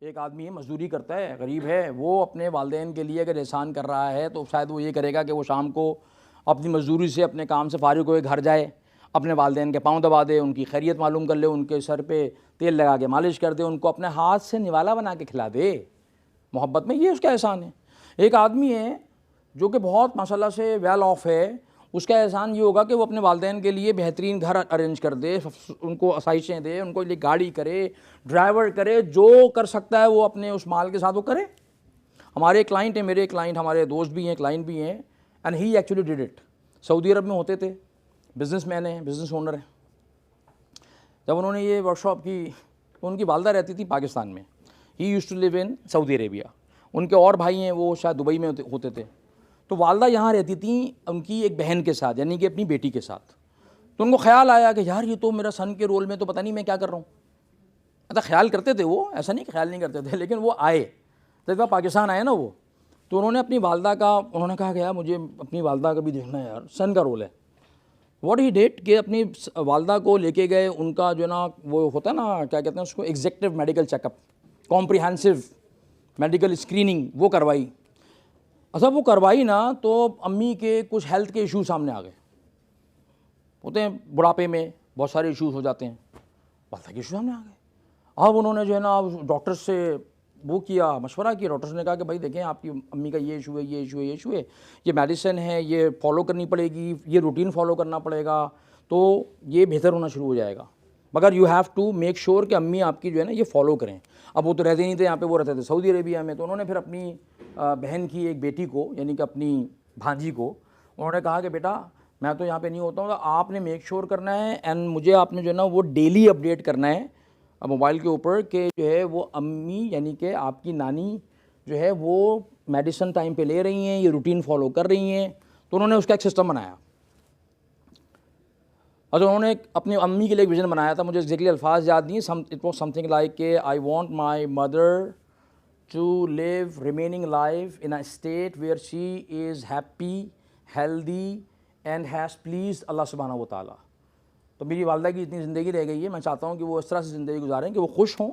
एक आदमी है, मजदूरी करता है, गरीब है, वो अपने वालिदैन के लिए अगर एहसान कर रहा है तो शायद वो ये करेगा कि वो शाम को अपनी मजदूरी से अपने काम से फारिग होकर घर जाए, अपने वालिदैन के पाँव दबा दे, उनकी खैरियत मालूम कर ले, उनके सर पे तेल लगा के मालिश कर दे, उनको अपने हाथ से निवाला बना के खिला दे मोहब्बत में, ये उसका एहसान है। एक आदमी है जो कि बहुत माशाल्लाह से वेल ऑफ है, उसका एहसान ये होगा कि वो अपने वालिदैन के लिए बेहतरीन घर अरेंज कर दे, उनको आसाइशें दे, उनको लिए गाड़ी करे, ड्राइवर करे, जो कर सकता है वो अपने उस माल के साथ वो करे। हमारे क्लाइंट हैं, मेरे क्लाइंट, हमारे दोस्त भी हैं, क्लाइंट भी हैं, and he actually did it. Saudi Arabia में होते थे, बिजनेसमैन हैं, बिजनेस ओनर हैं। जब उन्होंने ये वर्कशॉप की तो उनकी वालदा रहती थी पाकिस्तान में, he used to live in Saudi Arabia. उनके और भाई हैं वो शायद दुबई में होते थे। तो वालदा यहाँ रहती थी उनकी एक बहन के साथ, यानी कि अपनी बेटी के साथ। तो उनको ख्याल आया कि यार ये तो मेरा सन के रोल में तो पता नहीं मैं क्या कर रहा हूँ। मतलब ख्याल करते थे वो, ऐसा नहीं ख्याल नहीं करते थे, लेकिन वो आए जब पाकिस्तान आए ना वो, तो उन्होंने अपनी वालदा का, उन्होंने कहा कि यार मुझे अपनी वालदा का भी देखना है यार, सन का रोल है। व्हाट ही डिड कि अपनी वालदा को लेके गए, उनका जो ना वो होता है ना, क्या कहते हैं उसको, executive medical checkup, comprehensive medical screening, वो करवाई। अच्छा वो करवाई ना तो अम्मी के कुछ हेल्थ के इशू सामने आ गए। होते हैं बुढ़ापे में बहुत सारे इश्यूज हो जाते हैं, वालदा के इशू सामने आ गए। अब उन्होंने जो है ना डॉक्टर से वो किया, मशवरा किया। डॉक्टर्स ने कहा कि भाई देखें आपकी अम्मी का ये इशू है, ये इशू है, ये इशू है, ये मेडिसिन है, ये फॉलो करनी पड़ेगी, ये रूटीन फॉलो करना पड़ेगा, तो ये बेहतर होना शुरू हो जाएगा, मगर you have to make sure कि अम्मी आपकी जो है ना ये फॉलो करें। अब वो तो रहते नहीं थे यहाँ पे, वो रहते थे सऊदी अरेबिया में। तो उन्होंने फिर अपनी बहन की एक बेटी को, यानी कि अपनी भांजी को, उन्होंने कहा कि बेटा मैं तो यहाँ पे नहीं होता हूँ, तो आपने मेक श्योर करना है एंड मुझे आपने जो है ना वो डेली अपडेट करना है मोबाइल के ऊपर कि जो है वो अम्मी यानी कि आपकी नानी जो है वो मेडिसिन टाइम पे ले रही हैं, ये रूटीन फॉलो कर रही हैं। तो उन्होंने उसका एक सिस्टम बनाया। और उन्होंने अपनी अम्मी के लिए एक विज़न बनाया था, मुझे एग्जैक्टली अल्फाज याद नहीं, इट वॉज समथिंग लाइक के I want my mother to live remaining life in a state where she is happy, healthy and has please Allah सुब्हानहू व तआला। तो मेरी वालदा की इतनी ज़िंदगी रह गई है, मैं चाहता हूँ कि वो इस तरह से ज़िंदगी गुजारें कि वो खुश हों,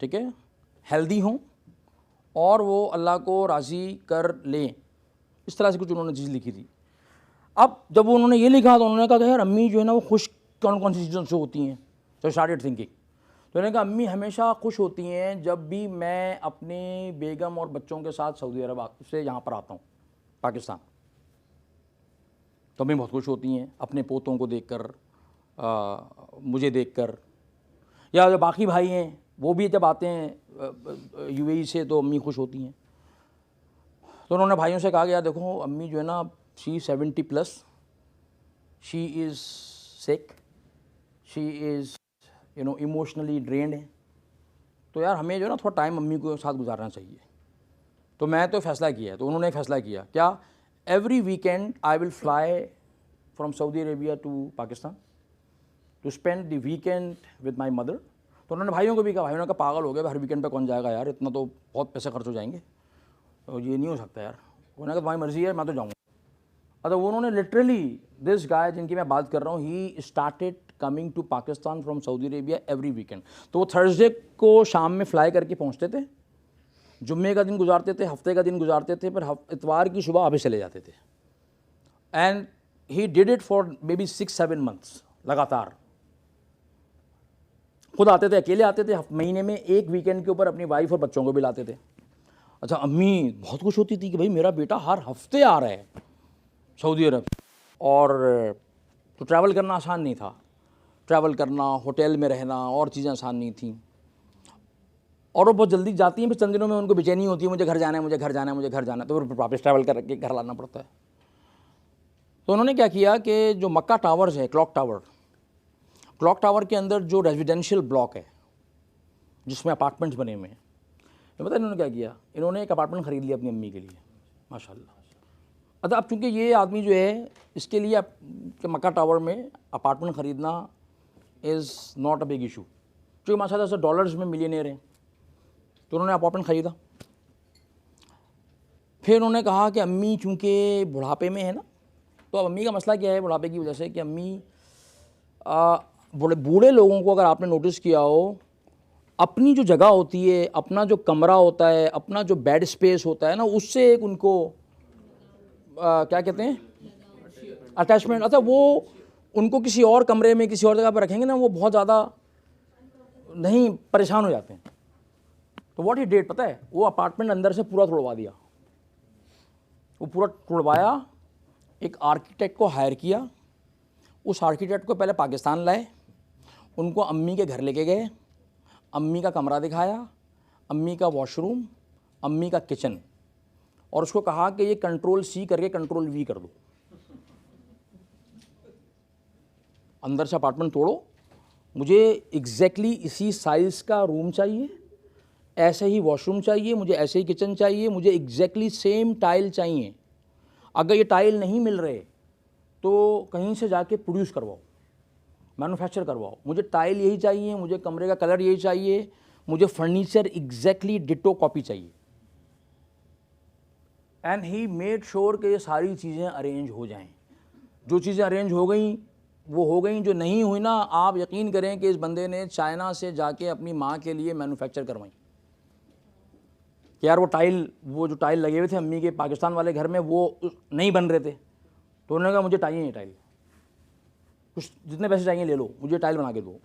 ठीक है, हेल्दी हों और वो अल्लाह को राज़ी कर लें। इस तरह से कुछ उन्होंने चीज़ लिखी थी। अब जब उन्होंने ये लिखा तो उन्होंने कहा कि यार अम्मी जो है ना वो खुश कौन कौन सी चीज़ों से होती हैं। तो स्टार्टेड थिंकिंग, तो उन्होंने कहा अम्मी हमेशा खुश होती हैं जब भी मैं अपने बेगम और बच्चों के साथ सऊदी अरब से यहाँ पर आता हूँ पाकिस्तान, तो अम्मी बहुत खुश होती हैं अपने पोतों को देखकर, मुझे देखकर, या जो बाकी भाई हैं वो भी जब आते हैं यूएई से तो अम्मी खुश होती हैं। तो उन्होंने भाइयों से कहा कि यार देखो अम्मी जो है ना she 70+, she is sick, she is emotionally drained है, तो यार हमें जो है ना थोड़ा टाइम अम्मी को साथ गुजारना चाहिए। तो मैं तो फ़ैसला किया, तो उन्होंने फ़ैसला किया क्या, every weekend I will fly from Saudi Arabia to Pakistan to spend the weekend with my mother. तो उन्होंने भाइयों को भी कहा, भाइयों ने कहा पागल हो गए, हर वीकेंड पे कौन जाएगा यार, इतना तो बहुत पैसे खर्च हो जाएंगे, तो ये नहीं हो सकता यार। उन्होंने कहा तुम्हारी मर्ज़ी है, मैं तो जाऊँगा। अच्छा उन्होंने लिटरली, दिस गाय जिनकी मैं बात कर रहा हूँ, he started coming to Pakistan from Saudi Arabia every weekend. तो वो थर्सडे को शाम में फ़्लाई करके पहुँचते थे, जुम्मे का दिन गुजारते थे, हफ्ते का दिन गुजारते थे, फिर इतवार की सुबह वापस चले जाते थे। And he did it for may be 6-7 months लगातार। खुद आते थे, अकेले आते थे, महीने में एक वीकेंड के ऊपर अपनी वाइफ और बच्चों को भी लाते थे। अच्छा अम्मी बहुत खुश होती थी कि भाई मेरा बेटा हर हफ्ते आ रहा है सऊदी अरब। और तो ट्रैवल करना आसान नहीं था, ट्रैवल करना, होटल में रहना और चीज़ें आसान नहीं थी। और वो बहुत जल्दी जाती हैं, फिर चंद दिनों में उनको बेचैनी होती है, मुझे घर जाना है, मुझे घर जाना है, मुझे घर जाना है, तो फिर वापस ट्रैवल करके घर लाना पड़ता है। तो उन्होंने क्या किया कि जो मक्का टावर्स है, क्लॉक टावर के अंदर जो रेजिडेंशियल ब्लॉक है जिसमें अपार्टमेंट्स बने हुए हैं, तो पता है इन्होंने क्या किया, इन्होंने एक अपार्टमेंट ख़रीद लिया अपनी अम्मी के लिए, माशाल्लाह। अच्छा अब चूँकि ये आदमी जो है इसके लिए कि मक्का टावर में अपार्टमेंट ख़रीदना is not a big issue, क्योंकि माशाल्लाह से डॉलर्स में मिलियनेयर हैं। तो उन्होंने अपार्टमेंट ख़रीदा। फिर उन्होंने कहा कि अम्मी चूँकि बुढ़ापे में है ना, तो अब अम्मी का मसला क्या है बुढ़ापे की वजह से कि अम्मी बूढ़े लोगों को अगर आपने नोटिस किया हो, अपनी जो जगह होती है, अपना जो कमरा होता है, अपना जो बेड स्पेस होता है ना, उससे एक उनको क्या कहते हैं, अटैचमेंट। अच्छा, वो उनको किसी और कमरे में किसी और जगह पर रखेंगे ना, वो बहुत ज़्यादा नहीं परेशान हो जाते हैं। तो व्हाट ही डेट पता है, वो अपार्टमेंट अंदर से पूरा तोड़वा दिया। वो पूरा तोड़वाया, एक आर्किटेक्ट को हायर किया, उस आर्किटेक्ट को पहले पाकिस्तान लाए, उनको अम्मी के घर लेके गए, अम्मी का कमरा दिखाया, अम्मी का वॉशरूम, अम्मी का किचन, और उसको कहा कि ये कंट्रोल C करके कंट्रोल V कर दो। अंदर से अपार्टमेंट तोड़ो, मुझे एग्जैक्टली इसी साइज़ का रूम चाहिए, ऐसे ही वॉशरूम चाहिए, मुझे ऐसे ही किचन चाहिए, मुझे एग्जैक्टली सेम टाइल चाहिए। अगर ये टाइल नहीं मिल रहे तो कहीं से जाके प्रोड्यूस करवाओ, मैन्युफैक्चर करवाओ। मुझे टाइल यही चाहिए, मुझे कमरे का कलर यही चाहिए, मुझे फर्नीचर एग्जैक्टली डिटो कॉपी चाहिए। एंड ही मेड श्योर कि ये सारी चीज़ें अरेंज हो जाएं। जो चीज़ें अरेंज हो गई वो हो गई, जो नहीं हुई ना, आप यकीन करें कि इस बंदे ने चाइना से जाके अपनी माँ के लिए मैन्युफैक्चर करवाई कि यार वो जो टाइल लगे हुए थे अम्मी के पाकिस्तान वाले घर में, वो नहीं बन रहे थे, तो उन्होंने कहा मुझे चाहिए ये टाइल, कुछ जितने पैसे चाहिए ले लो, मुझे टाइल बना के दो,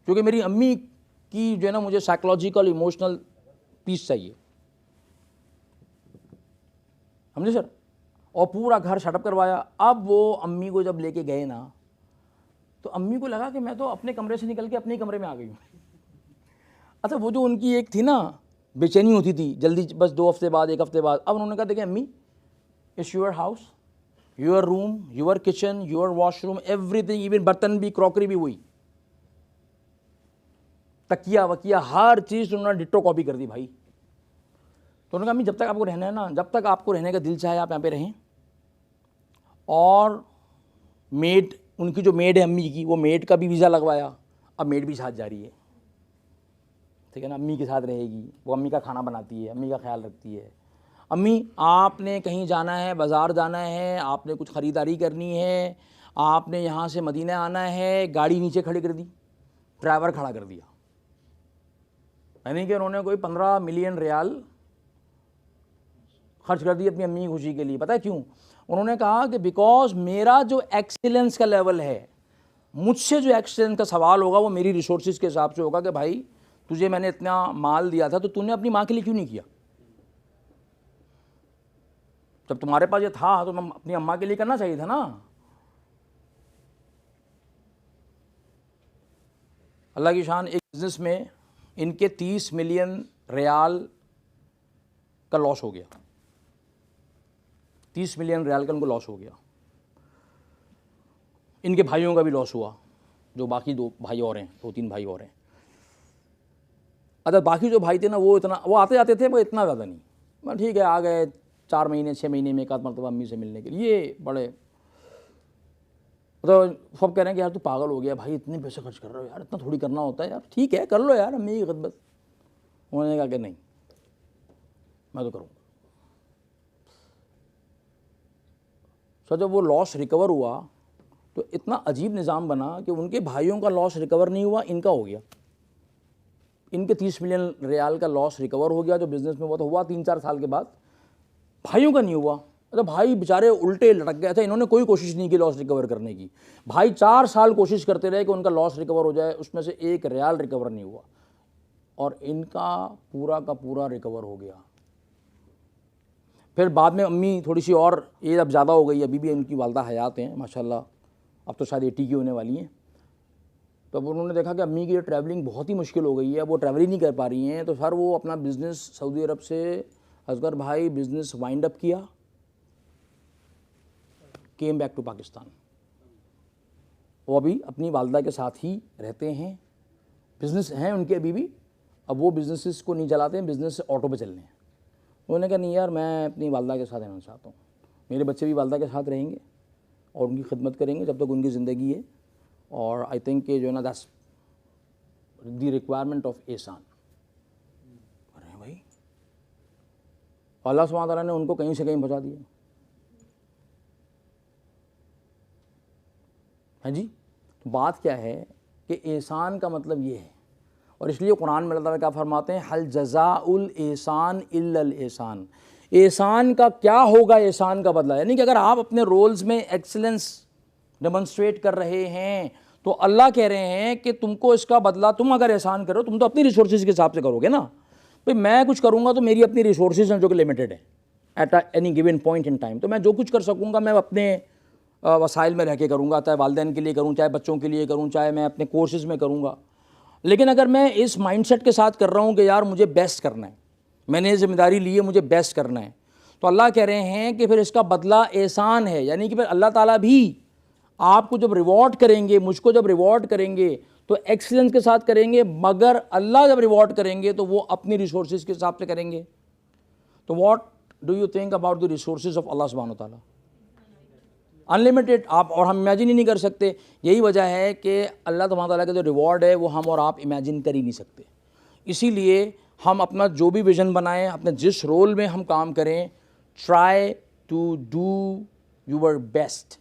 क्योंकि मेरी अम्मी की जो है ना, मुझे साइकोलॉजिकल इमोशनल पीस चाहिए। समझे सर? और पूरा घर सेटअप करवाया। अब वो अम्मी को जब लेके गए ना, तो अम्मी को लगा कि मैं तो अपने कमरे से निकल के अपने कमरे में आ गई हूँ। अच्छा, वो जो उनकी एक थी ना बेचैनी होती थी जल्दी, बस 2 हफ्ते बाद, 1 हफ्ते बाद, अब उन्होंने कहा देखिए अम्मी, it's your house, your room, your kitchen, your washroom, everything, even बर्तन भी, क्रॉकरी भी वही, तकिया वकिया, हर चीज़ उन्होंने डिट्टो कॉपी कर दी भाई। तो उन्होंने कहा अम्मी जब तक आपको रहना है ना, जब तक आपको रहने का दिल चाहे आप यहाँ पे रहें। और मेड, उनकी जो मेड है अम्मी की, वो मेड का भी वीज़ा लगवाया। अब मेड भी साथ जा रही है, ठीक है ना, अम्मी के साथ रहेगी, वो अम्मी का खाना बनाती है, अम्मी का ख्याल रखती है। अम्मी आपने कहीं जाना है, बाज़ार जाना है, आपने कुछ ख़रीदारी करनी है, आपने यहाँ से मदीना आना है, गाड़ी नीचे खड़ी कर दी, ड्राइवर खड़ा कर दिया। यानी कि उन्होंने कोई 15 मिलियन रियाल खर्च कर दी अपनी अम्मी की खुशी के लिए। पता है क्यों? उन्होंने कहा कि बिकॉज मेरा जो एक्सीलेंस का लेवल है, मुझसे जो एक्सीलेंस का सवाल होगा वो मेरी रिसोर्सेज के हिसाब से होगा कि भाई तुझे मैंने इतना माल दिया था तो तूने अपनी माँ के लिए क्यों नहीं किया? जब तुम्हारे पास ये था तो तुम अपनी अम्मा के लिए करना चाहिए था ना। अल्लाह की शान, एक बिज़नेस में इनके 30 मिलियन रियाल का लॉस हो गया, 30 मिलियन रियाल का उनको लॉस हो गया। इनके भाइयों का भी लॉस हुआ, जो बाकी 2 भाई और हैं, 2-3 भाई और हैं। अच्छा, बाकी जो भाई थे ना, वो आते जाते थे, पर इतना ज़्यादा नहीं। मैं ठीक है, आ गए 4 महीने 6 महीने में एक आध मरतबा अम्मी से मिलने के लिए। ये बड़े तो सब कह रहे हैं कि यार तू पागल हो गया भाई, इतने पैसे खर्च कर रहे हो यार, इतना थोड़ी करना होता है यार, ठीक है कर लो यार अम्मी की खिदमत। उन्होंने कहा कि नहीं, मैं तो करूँगा। सो जब वो लॉस रिकवर हुआ तो इतना अजीब निज़ाम बना कि उनके भाइयों का लॉस रिकवर नहीं हुआ, इनका हो गया। इनके 30 मिलियन रियाल का लॉस रिकवर हो गया जो बिज़नेस में हुआ, तो हुआ 3-4 साल के बाद, भाइयों का नहीं हुआ। तो भाई बेचारे उल्टे लटक गए थे, इन्होंने कोई कोशिश नहीं की लॉस रिकवर करने की। भाई 4 साल कोशिश करते रहे कि उनका लॉस रिकवर हो जाए, उसमें से 1 रियाल रिकवर नहीं हुआ, और इनका पूरा का पूरा रिकवर हो गया। फिर बाद में अम्मी थोड़ी सी और एज अब ज़्यादा हो गई, अभी भी उनकी वालदा हयात हैं माशाल्लाह, अब तो शायद 80 की होने वाली हैं। तो अब उन्होंने देखा कि अम्मी की ट्रैवलिंग बहुत ही मुश्किल हो गई है, वो ट्रैवल ही नहीं कर पा रही हैं। तो सर वो अपना बिज़नेस सऊदी अरब से, असगर भाई बिज़नेस वाइंड अप किया, केम बैक टू पाकिस्तान। वो अभी अपनी वालदा के साथ ही रहते हैं, बिज़नेस हैं उनके अभी भी। अब वो बिज़नेसेस को नहीं चलाते हैं, बिज़नेस ऑटो पे चल रहे हैं। उन्होंने कहा नहीं यार, मैं अपनी वालदा के साथ रहना चाहता हूँ, मेरे बच्चे भी वालदा के साथ रहेंगे और उनकी खिदमत करेंगे जब तक उनकी ज़िंदगी है। और आई थिंक कि जो है ना, दैट्स द रिक्वायरमेंट ऑफ एहसान। अरे भाई, अल्लाह सुब्हानहू तआला ने उनको कहीं से कहीं पहुँचा दिया है जी। तो बात क्या है कि एहसान का मतलब ये है, और इसलिए कुरान में अल्लाह ताला क्या फरमाते हैं, हल जज़ाउल एहसान इल्लल एहसान, एहसान का क्या होगा, एहसान का बदला। यानी कि अगर आप अपने रोल्स में एक्सीलेंस डेमोन्स्ट्रेट कर रहे हैं तो अल्लाह कह रहे हैं कि तुमको इसका बदला, तुम अगर एहसान करो तुम तो अपनी रिसोर्सेज के हिसाब से करोगे ना। भाई मैं कुछ करूँगा तो मेरी अपनी रिसोर्सेज हैं जो कि लिमिटेड है at any given point in time, तो मैं जो कुछ कर सकूँगा मैं अपने वसाइल में रह के करूँगा, चाहे वालिदैन के लिए करूँ, चाहे बच्चों के लिए करूँ, चाहे मैं अपने कोर्सेज़ में करूँगा। लेकिन अगर मैं इस माइंडसेट के साथ कर रहा हूँ कि यार मुझे बेस्ट करना है, मैंने ये जिम्मेदारी ली है, मुझे बेस्ट करना है, तो अल्लाह कह रहे हैं कि फिर इसका बदला एहसान है। यानी कि फिर अल्लाह ताला भी आपको जब रिवॉर्ड करेंगे, मुझको जब रिवॉर्ड करेंगे तो एक्सीलेंस के साथ करेंगे, मगर अल्लाह जब रिवॉर्ड करेंगे तो वो अपनी रिसोर्सेज के हिसाब से करेंगे। तो what do you think about the resources of Allah सुब्हानहू व तआला? अनलिमिटेड, आप और हम इमेजिन ही नहीं कर सकते। यही वजह है कि अल्लाह सुब्हानहू व तआला का जो रिवॉर्ड है वो हम और आप इमेजिन कर ही नहीं सकते। इसीलिए हम अपना जो भी विज़न बनाएं, अपने जिस रोल में हम काम करें, try to do your best.